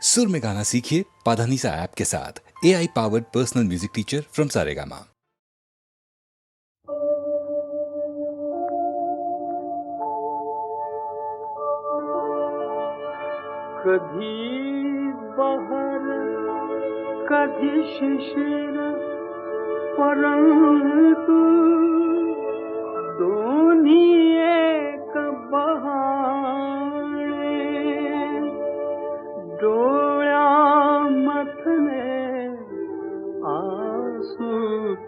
सुर में गाना सीखिए पाधानीसा ऐप के साथ। AI powered personal music teacher from Saregama. कधी बहर कधी शिशिर परंतु दोन्ही एक बहाणे डोळ्यामधले आसू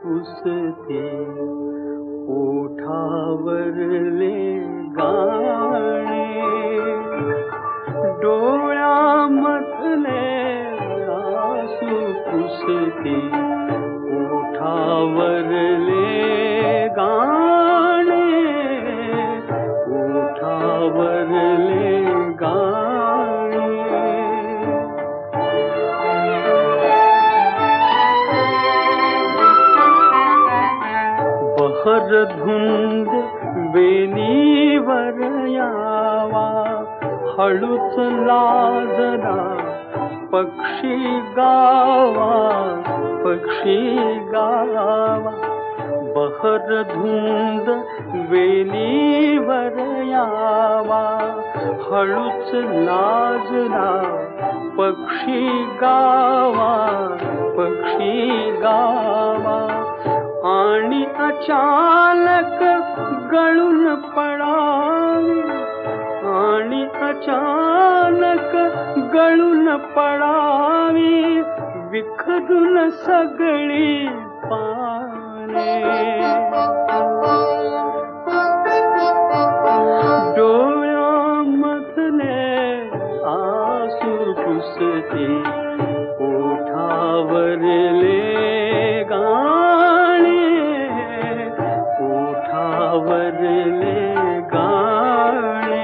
पुसते ओठावरले गाणे डोळ्यामधले आसू पुसते ओठावरले गाणे ओठावरले गाणे बहर धुंद वेणीवर यावा हळूच लाजरा पक्षी गावा पक्षी गावा बहर धुंद वेणीवर यावा हळूच लाजरा पक्षी गावा पक्षी गावा आणि अचानक गळून पडावे आणि अचानक गळून पडावी विखरून सगळी पाने डोळ्यामधले आसू पुसते ओठावरले गाणे ओठावरले गाणे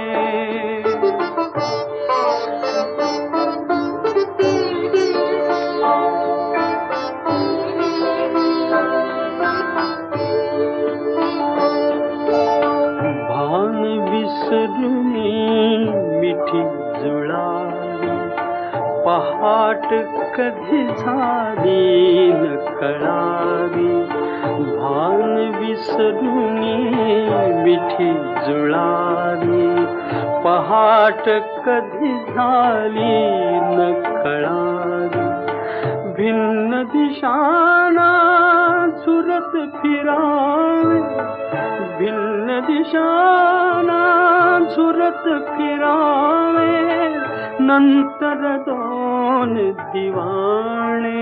भान विसरुनी मिठी जुळावी पहाट कधी झाली न कळावी भान विसरुनी मिठी जुळावी पहाट कधी झाली न कळावी भिन्न दिशांना झुरत फिरावे भिन्न दिशांना झुरत फिरावे नंतर दोन दिवाणे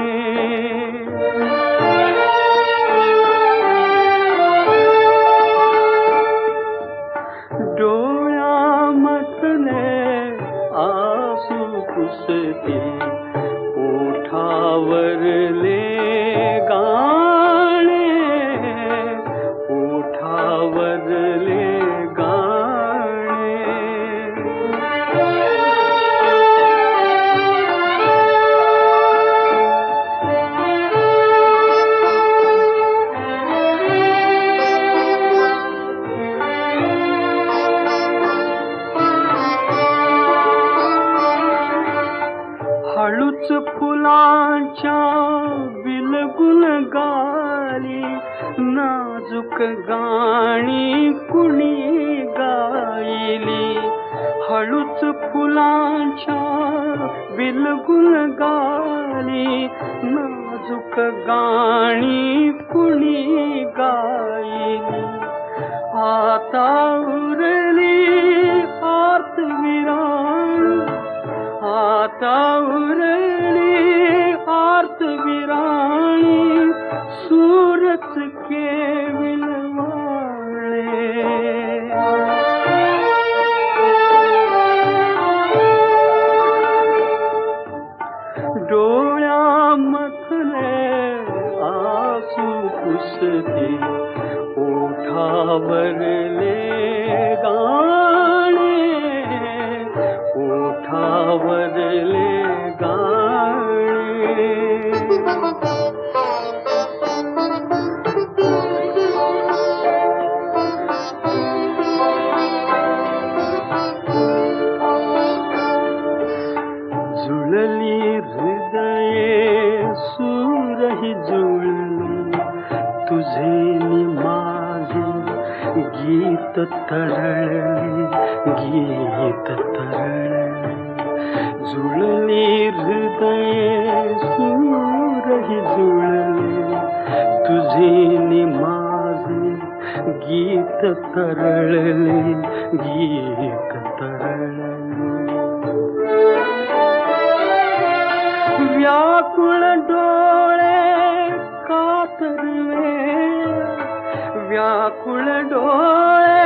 डोळ्यामधले आसू पुसते ओठावरले गाणे ओठावरले गाणे हळूच फुलांच्या बिलगुन गाली नाजूक गाणी कुणी गायली हळूच फुलांच्या बिलगुन गाली नाजूक गाणी कुणी गायली आता उरली आर्त विराणी आता उरली आर्त विराणी सूरच केविल वाळे डोळ्यामधले आसू पुसते ओठावरले गाणे ओठावरले गाणे जुळली हृदये सूरही जुळले तुझे नि माझे गीत तरळले गीत तरळले जुळली हृदये सूरही जुळले तुझे नि माझे गीत तरळले गीत तरळले व्याकुळ डोळे कातरवे व्याकुळ डोळे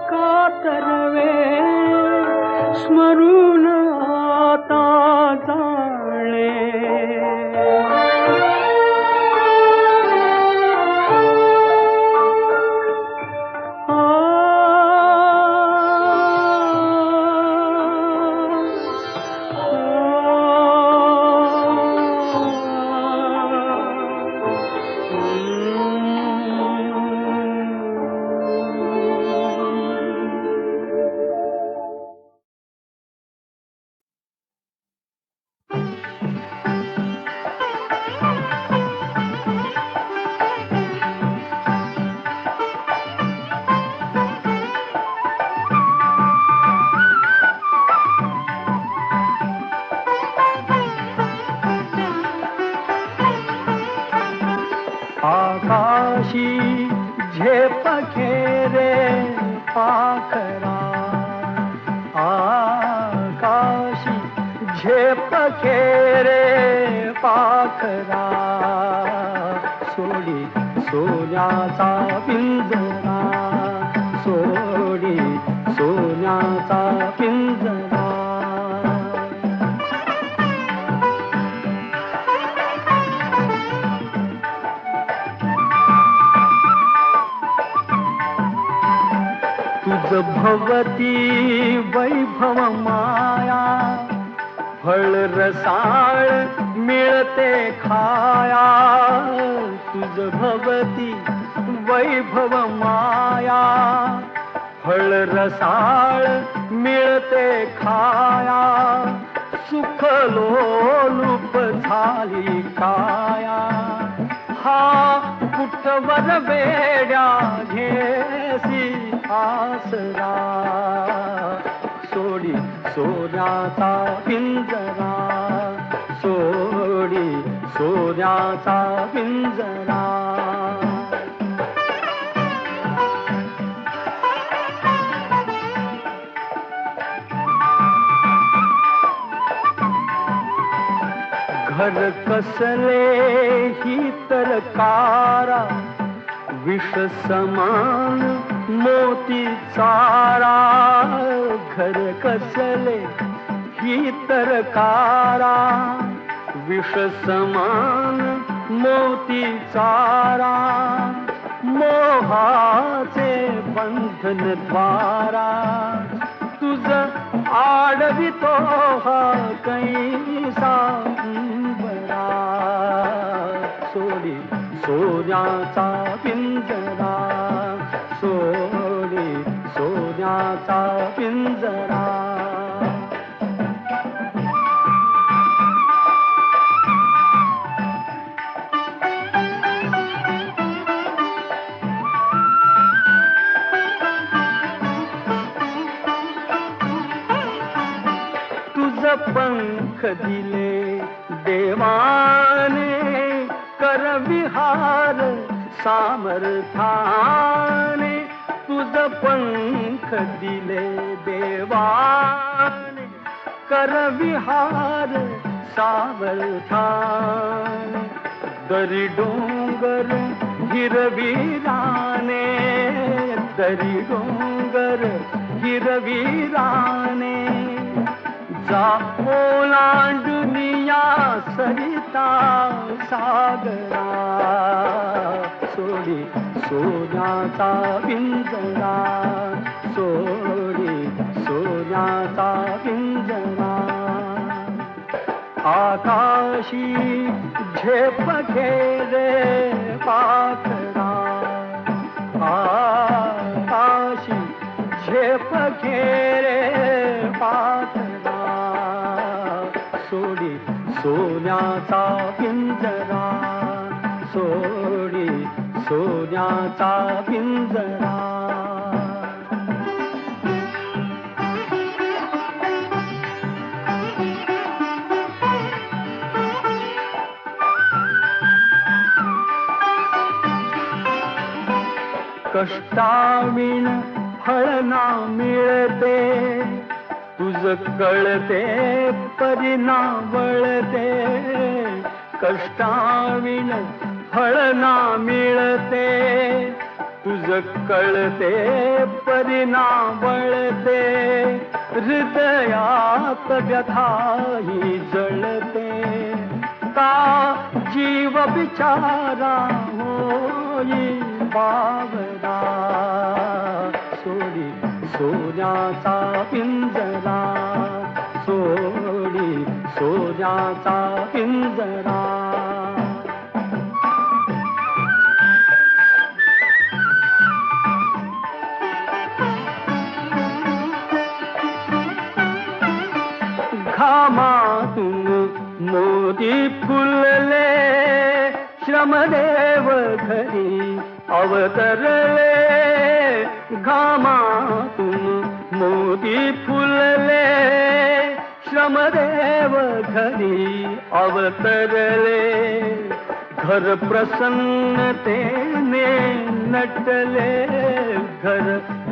कातरवे स्मरून आता जाणे आकाशी झेप घेरे पाखरा आकाशी झेप घेरे पाखरा सोडी सोन्याचा पिंजरा सोडी सोन्याचा पिंजरा तुझ भवती वैभव माया फळ रसाळ मिळते खाया तुझ भवती वैभव माया फळ रसाळ मिळते खाया सुख लोलुप झाली काया हा कुठवर वेड्या घेसी आसरा सोडी सोन्याचा पिंजरा सोडी सोन्याचा पिंजरा घर कसले ही तर कारा विष समान मोती चारा घर कसले ही तर कारा विष समान मोती चारा मोहाचे बंधन द्वारा तुझ आडवितो हा कैसा बरा सोडी सोन्याचा पिंजरा सोडी सोन्याचा पिंजरा पंख दिले देवाने कर विहार सामर्थाने तुझ पंख दिले देवाने कर विहार सामर्थाने दरी डोंगर हिरवीराने दरी डोंगर हिरवीराने जा ओलांडुनिया सरिता सागरा सोडी सोन्याचा पिंजरा सोडी सोन्याचा पिंजरा आकाशी झेप घेरे पाखरा आकाशी झेप घेरे पाखरा सोडी सोन्याचा पिंजरा, सोडी सोन्याचा पिंजरा. कष्टाविण फळ ना मिळते, तुझ कळते परिणा वळते. कष्टाविण फळ ना मिळते, तुझ कळते परिणा वळते. हृदयात व्यथाही जळते, का जीव बिचारा होई बावरा. सोडी सोन्याचा पिंजरा, सोडी सोन्याचा पिंजरा. घामातून मोती फुलले, श्रमदेव घरी अवतरले. घामातून मोती फुलले, श्रमदेव घरी अवतरले. घर प्रसन्नतेने नटले, घर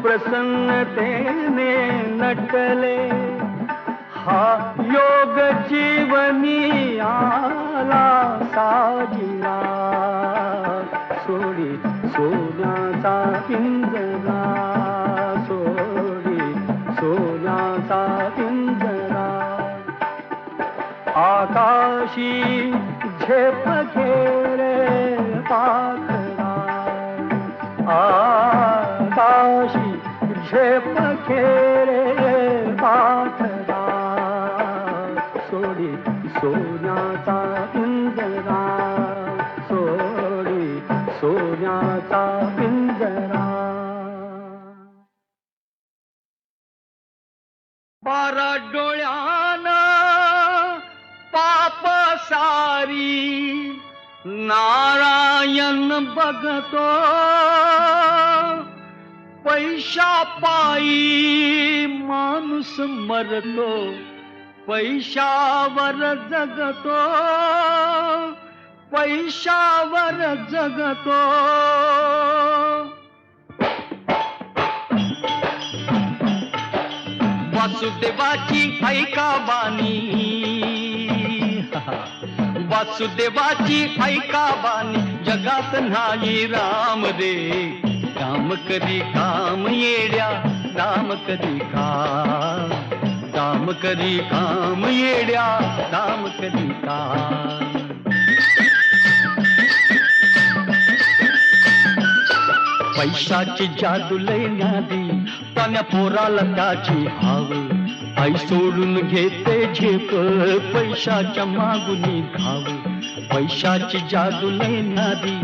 प्रसन्नतेने नटले. हा योग जीवनी आला साजिला, सोडी सोन्याचा पिंजरा, सोडी सोन्याचा पिंजरा. आकाशी झेप घेरे पाखरा, आकाशी झेप घेरे पाखरा. सोडी सोन्याचा पिंजरा, सोडी सोन्याचा पिंजरा. बारा डोळ्यानं पाप सारी नारायण बघतो. पैशा पायी माणूस मरतो, पैशावर जगतो, पैशावर जगतो. वासुदेवाची ऐका बानी, वासुदेवाची ऐका बानी. जगात नाही राम रे, काम करी काम येड्या, काम करी काम, काम करी काम येड्या, काम करी काम. पैशाची जादू लय नादी, पाण्या पोराला त्याची हाव. आई सोडून घेते झेप, पैशाच्या मागुनी धाव. पैशाची जादू लय नादी,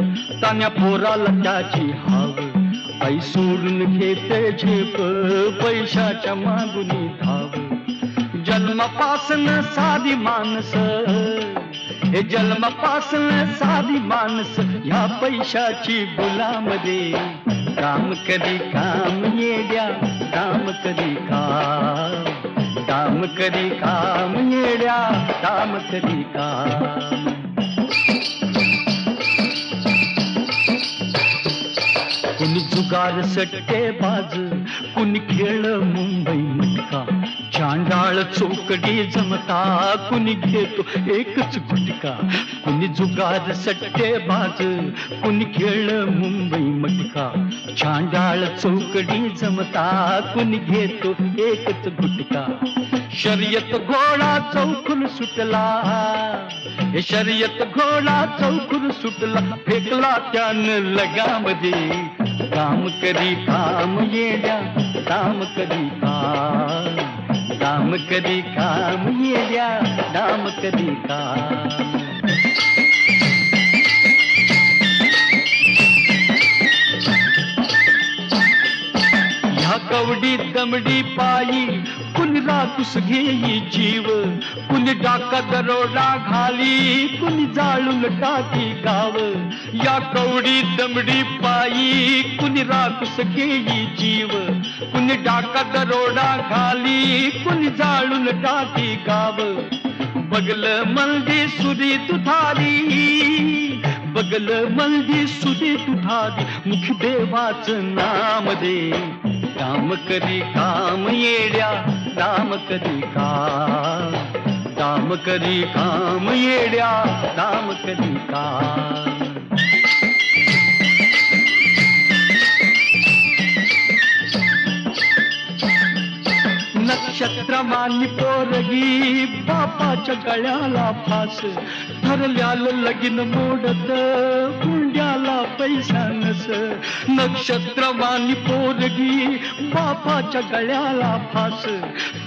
तान्या पोराला त्याची हाव. आई सोडून घेते झेप, पैशाच्या मागुनी धाव. जन्मापासून साधी माणस, हे जन्मापासून साधी माणस, ह्या पैशाची गुलाम रे. काम करी काम येड्या, काम करी काम, काम करी काम येड्या, काम करी काम. कुणी जुगार सट्टेबाज, कुणी खेळ मुंबई मटका. चांडाळ चौकडी जमता, कुणी घेतो एकच गुटका. कुणी जुगार सट्टेबाज, कुणी खेळ मुंबई मटका. चांडाळ चौकडी जमता, कुणी घेतो एकच गुटका. शर्यत घोडा चौकून सुटला, हे शर्यत घोडा चौकून सुटला. फेकला त्यानं लगामध्ये, काम करी काम येड्या, काम करी काम, काम करी काम येड्या, काम करी काम. ह्या कवडी दमडी पायी कुणी रातूस घेई जीव, कुणी डाका दरोडा घाली, कुणी जाळून टाकी गाव. या कवडी दमडी पायी कुणी रातूस घेई जीव, कुणी डाका दरोडा घाली, कुणी जाळून टाकी गाव. बगल मल्दी सुरी तुथारी, बगल मल्दी सुरी तुथारी, मुख देवाचं नाम दे. काम करी काम येड्या, काम करी काम करी काम येड्या, काम करी काम. नक्षत्रमानी पोरगी बापाच्या गळ्याला फास, ठरल्यालं लगीन मोडत हुंड्याला पैसा नस. नक्षत्रमानी पोरगी बापाच्या गळ्याला फास,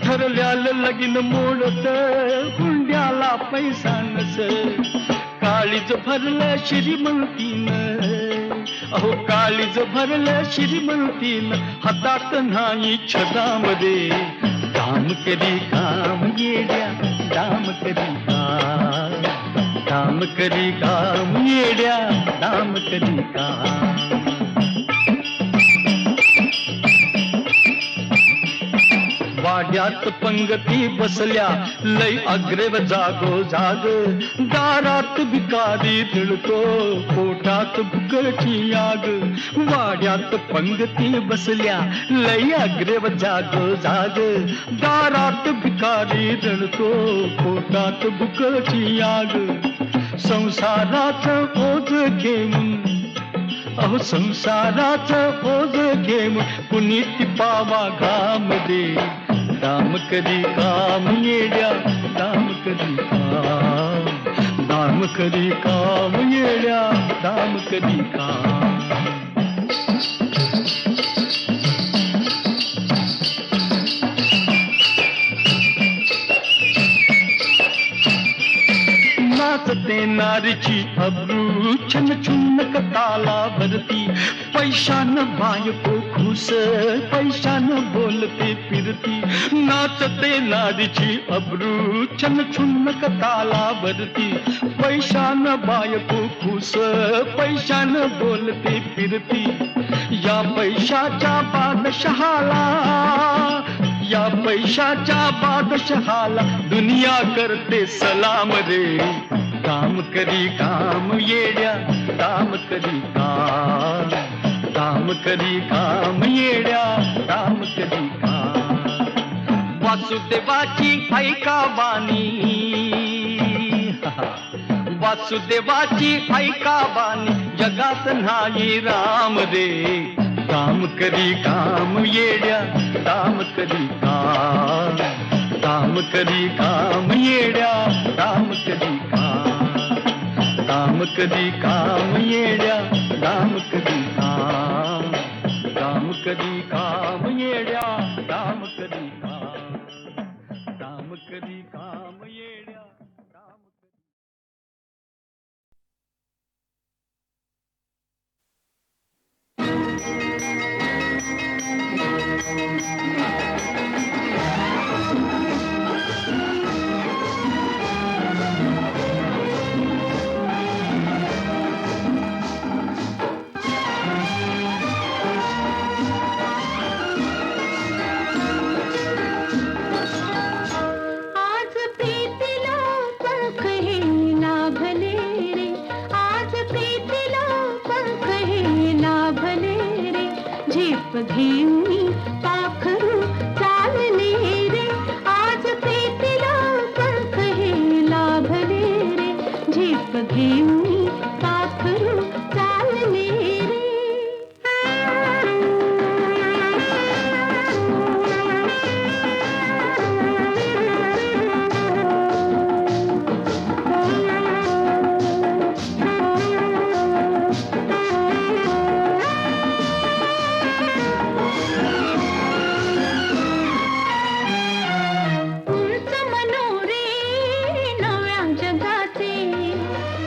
ठरल्यालं लगीन मोडत हुंड्याला पैसा नस. काळीज भरलं श्रीमंतीनं, अहो काळीज भरलं श्रीमंतीनं, हातात नाही छदामध्ये. काम करी काम येड्या, काम करी काम करी काम येड्या, काम करी काम. वाड्यात पंगती बसल्या लय अग्रेव जागो जाग, दारात भिकारी धुळतो पोटात भुकची आग. वाड्यात पंगती बसल्या लय अग्रेव जागो जाग, दारात भिकारी धुळतो पोटात भुकची आग. संसाराचं ओझ घेऊन, अहो संसाराचं ओझ घेऊन कुणी टिपावा घाम दे. काम करी काम येड्या, काम करी काम करी काम येड्या, काम करी काम. नाचते नारीची अब्रू, छन छुन्न ताला भरती. पैशानं बायको खुश, पैशानं बोलते फिरती. नाचते नारीची अब्रू, छन छुन्न ताला भरती. पैशानं बायको खुश, पैशानं बोलते फिरती. या पैशाच्या बादशहाला, या पैशाच्या बादशहाला दुनिया करते सलाम रे. काम करी काम येड्या, काम करी काम करी काम येड्या, काम करी काम. वासुदेवाची ऐका बानी, वासुदेवाची ऐका बानी, जगात नाही राम रे. काम करी काम येड्या, काम करी काम करी काम येड्या, काम करी काम करी काम येड्या, काम करी काम करी काम येड्या, काम करी काम करी काम येड्या. घेऊनी पाखरू चालले रे, आज प्रीतीला पंख हे लाभले रे. झेप घेऊनी पाखरू चालले रे.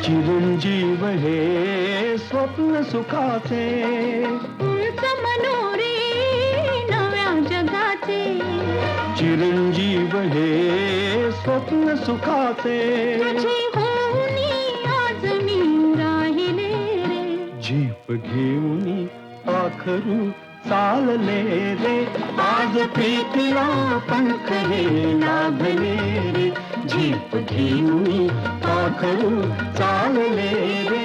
चिरंजीव हे स्वप्न सुखाचे, उंच मनोरे नव्या जगाचे. चिरंजीव हे स्वप्न सुखाचे तुझी होऊनी आज मी राहिले रे झेप घेऊनी पाखरू चालले रे आज प्रीतीला पंख हे लाभले रे झेप घेऊनी पाखरू चालले रे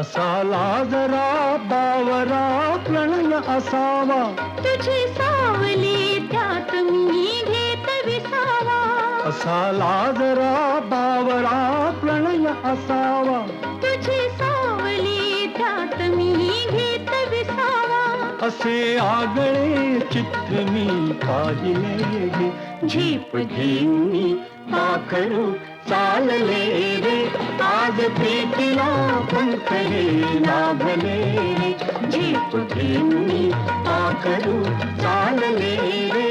असाला जरा बावरा प्रणय असावा तुझी सावली त्यात मी घेत विसावा असाला जरा बावरा प्रणय असावा तुझी सावली त्यात मी घेत विसावा असे आगळे चित्र मी पाहिले गे झेप घेऊनी पाखरू चालले रे आज प्रीतीला पंख हे लाभले रे झेप घेऊनी पाखरू चालले रे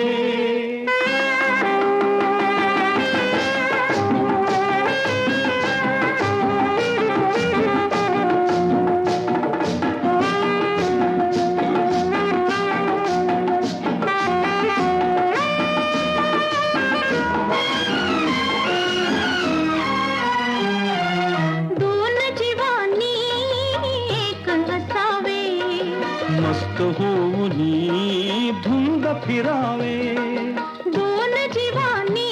मस्त होऊनी धुंद फिरावे दोन जीवानी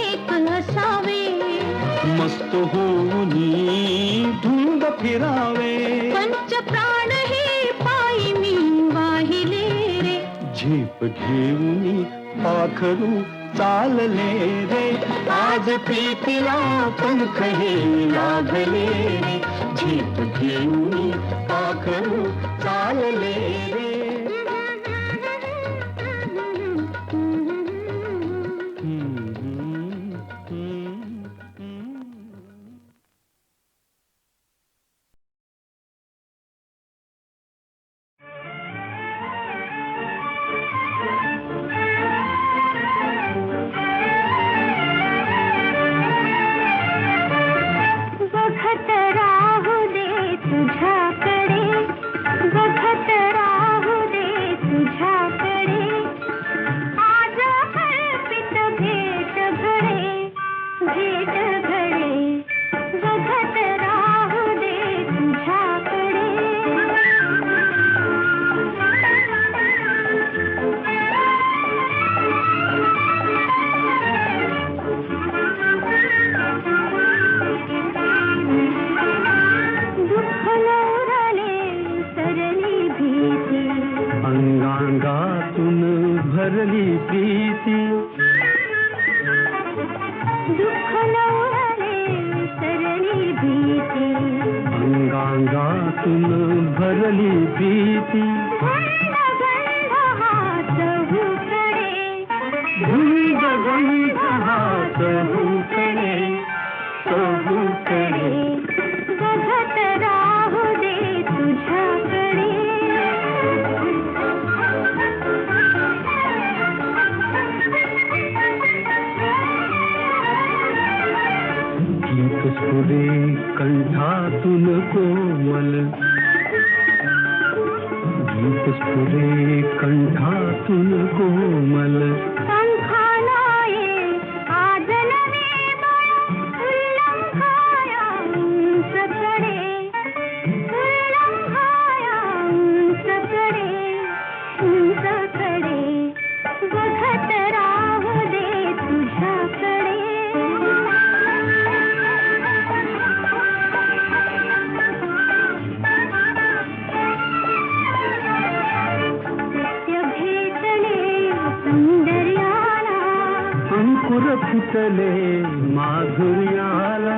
एक असावे मस्त होऊनी धुंद फिरावे पंच प्राण हे पायी मी वाहिले रे झेप घेऊनी पाखरू चालले रे आज प्रीतीला पंख हे लाभले रे झेप घेऊनी पाखरू चालले रे बघत राहू दे तुझ्याकडे बघत राहू दे तुझ्याकडे आज कल्पित भेट घडे बघत राहू दे तुझ्याकडे दुःख लवरले सरली भीती अंगांगातून भरली प्रीती दुःख लवरले सरली भीती अंगांगातून भरली प्रीती गंध गंध हात हुकडे धुंद गंध हात हुकडे चहूकडे बघत राहू दे तुझ्याकडे गीत स्फुरे कंठातून कोमल गीत स्फुरे कंठातून कोमल पंखानाये आज नवे बळ उल्लंघाया उंचकडे बघत राहू दे तुझ्याकडे सत्य भेटले सौंदर्याला अंकुर फुटले माधुर्याला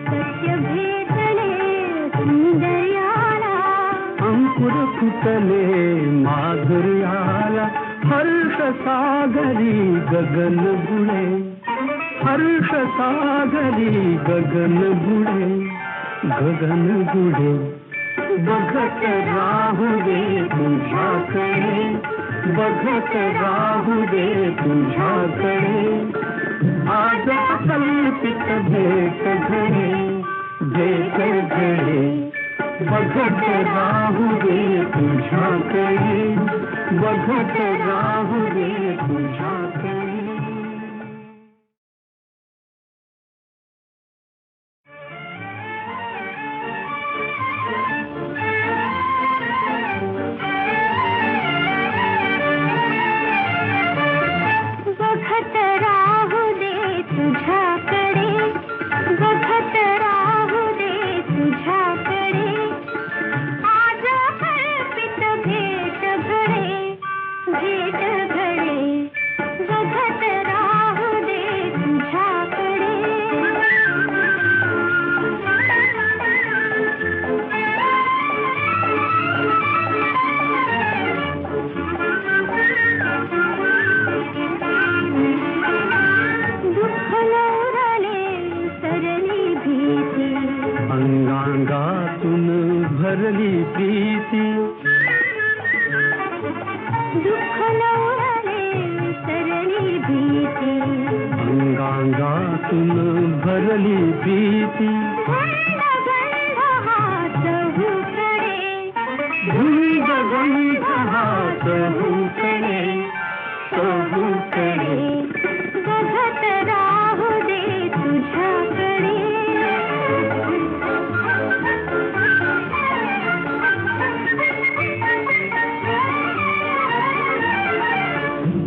सत्य भेटले सौंदर्याला अंकुर फुटले माधुर्याला हर्ष सागरी गगन बुडे हर्ष सागरी गगन बुडे बघत राहू दे तुझ्याकडे, बघत राहू दे तुझ्याकडे. आज कल्पित भेट घडे, भेट घडे. बघत राहू दे तुझ्याकडे, बघत राहू दे तुझ्याकडे. बघत राहू दे तुझ्याकडे, बघत राहू दे तुझ्याकडे. आज कल्पित भेट घडे, भेट घडे. बघत राहू दे तुझ्याकडे. दुःख नवरले सरली भीती, अंगांगातून भरली प्रीती. दुःख नवरले सरली भीती. अंगांगातून भरली प्रीती. गंध गंध हात हुकडे, गंध गंध हात हुकडे, हुकडे. बघत राहू दे तुझ्याकडे.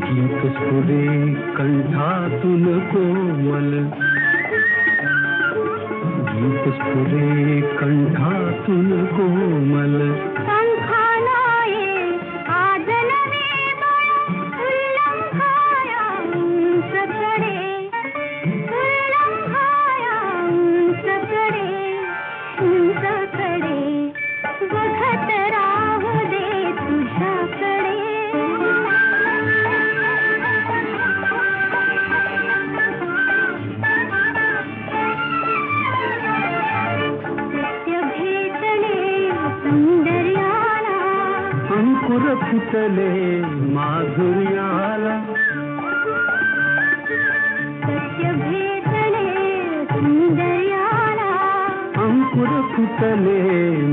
गीत स्फुरे कंठातून कोमल, गीत स्फुरे कंठातून कोमल. पंखानाये आज नवे बळ, उल्लंघाया उंचकडे, उल्लंघाया उंचकडे, उंचकडे. बघत राहू दे तुझ्याकडे. सत्य भेटले सौंदर्याला, अंकुर फुटले माधुर्याला. सत्य भेटले सौंदर्याला. अंकुर फुटले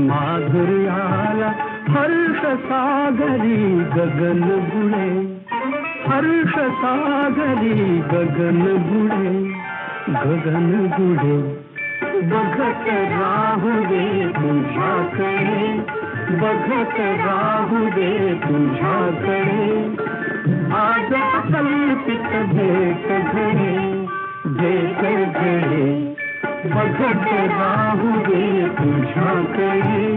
माधुर्याला. हर्ष सागरी गगन बुडे, हर्ष सागरी गगन बुडे, गगन बुडे. बघत राहू दे तुझ्याकडे, बघत राहू दे तुझ्याकडे. आज कल्पित भेट घडे, भेट घडे. बघत राहू दे तुझ्याकडे,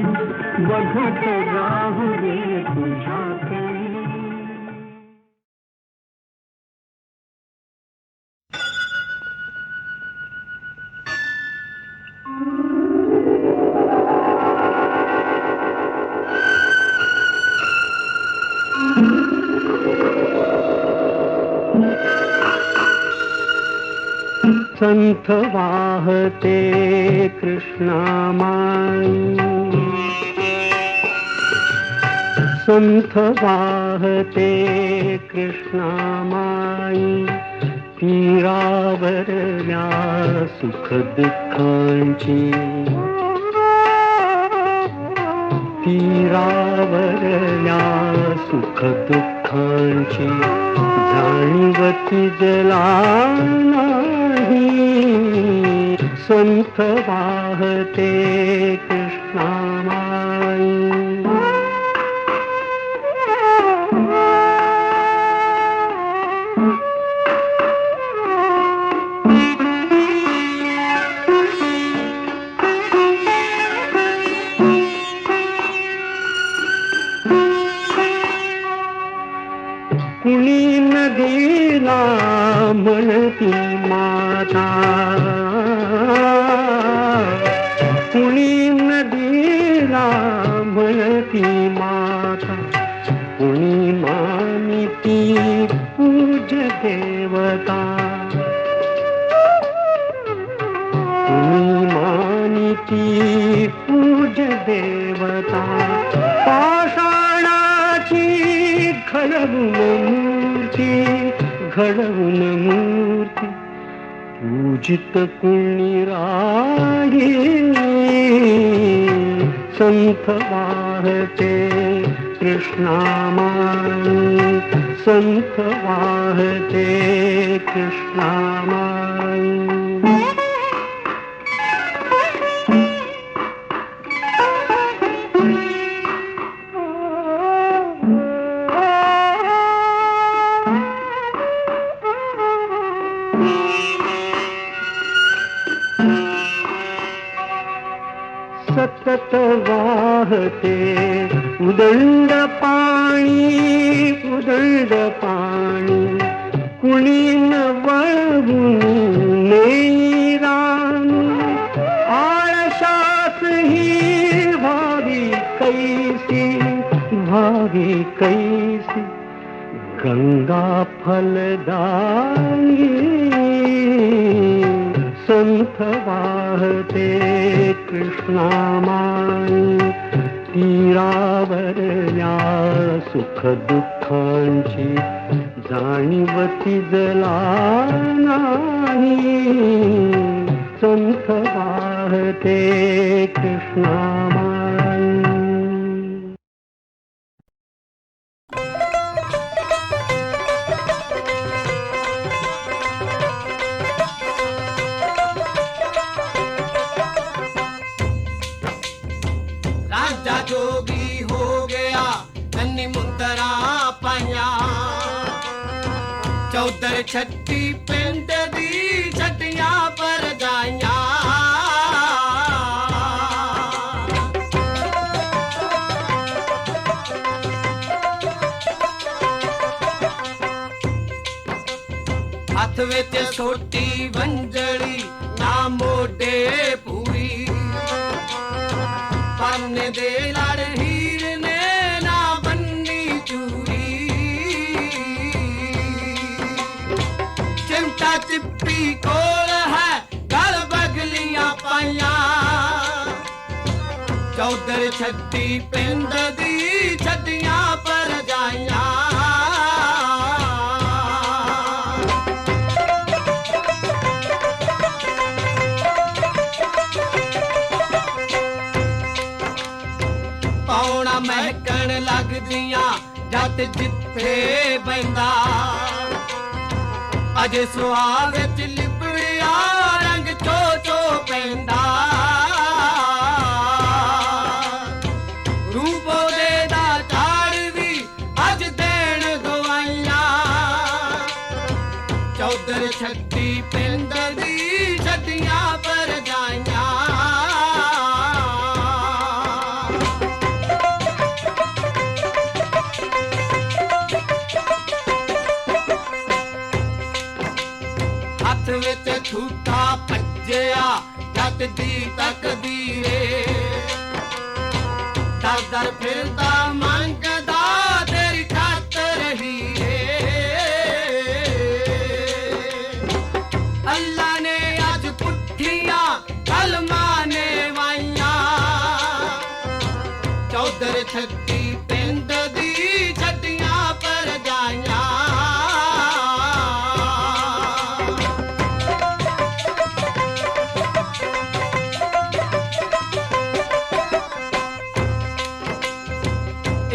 बघत राहू दे तुझ्याकडे. संथ वाहते कृष्णामाई, संथ वाहते कृष्णामाई. तीरावरल्या सुख दुःखांची, तीरावरल्या सुख दुःखांची जाणीवती जला नाही. संथ वाहते कृष्णामाई. कुणी नदीला म्हणती माता, कुणी नदीला म्हणती माता. कुणी मानिती पूज देवता, कुणी मानिती पूज तुझ देवता पाषाणाची घडवून मूर्ती पूजित कुणी राही संत वाहते कृष्णामाई संत वाहते कृष्णामाई सतत वाहते उदंड पाणी कुणी न वळवून नेरानी आळशास ही भावी कैसी गंगा फलदायी संत वाहते कृष्णामाई तीरावर या सुख दुःखांची जाणीवती जला नाही संत वाहते कृष्णामाई जोगी हो गया नन्नी मुंदरा पाया चौधर छठी पिंड दी छटिया पर जाया हथ विच छोटी वंजड़ी ना मोटे पूरी पाने दे लड़ हीर ने ना बन्नी चूरी चिमटा चिप्पी कोल है गल बगलियां पाया चौधर छठी पिंड दी छटियां पर जाया महकन लगदियां जट जिथे बंदा अजे सुहाग च लिबड़िया रंग चो चो पैंदा रूपो दे दा झाड़ भी अज देण गवाइया चौधर छठी पिंड दी छटियां पर जाइया विच ठूठा भज्जिया जट दी तकदीरे दर दर फिरदा मंगदा तेरी खातर ही अल्लाह ने अज पुठिया कलमा ने वाइया चौधर छठी पिंड दी छटियां पर जाइया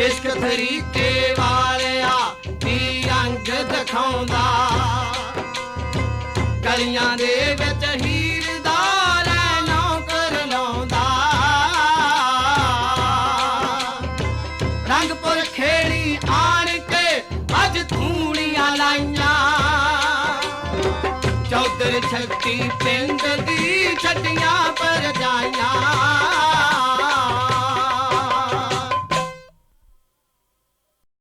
इश्क तरीके वालिया दी अंग दिखाउंदा गलियां दे विच हीर दा लैना कर लाउंदा रंगपुर खेड़ी आण के अज धूड़ियां लाइया चौधर छठी पिंड दी छटियां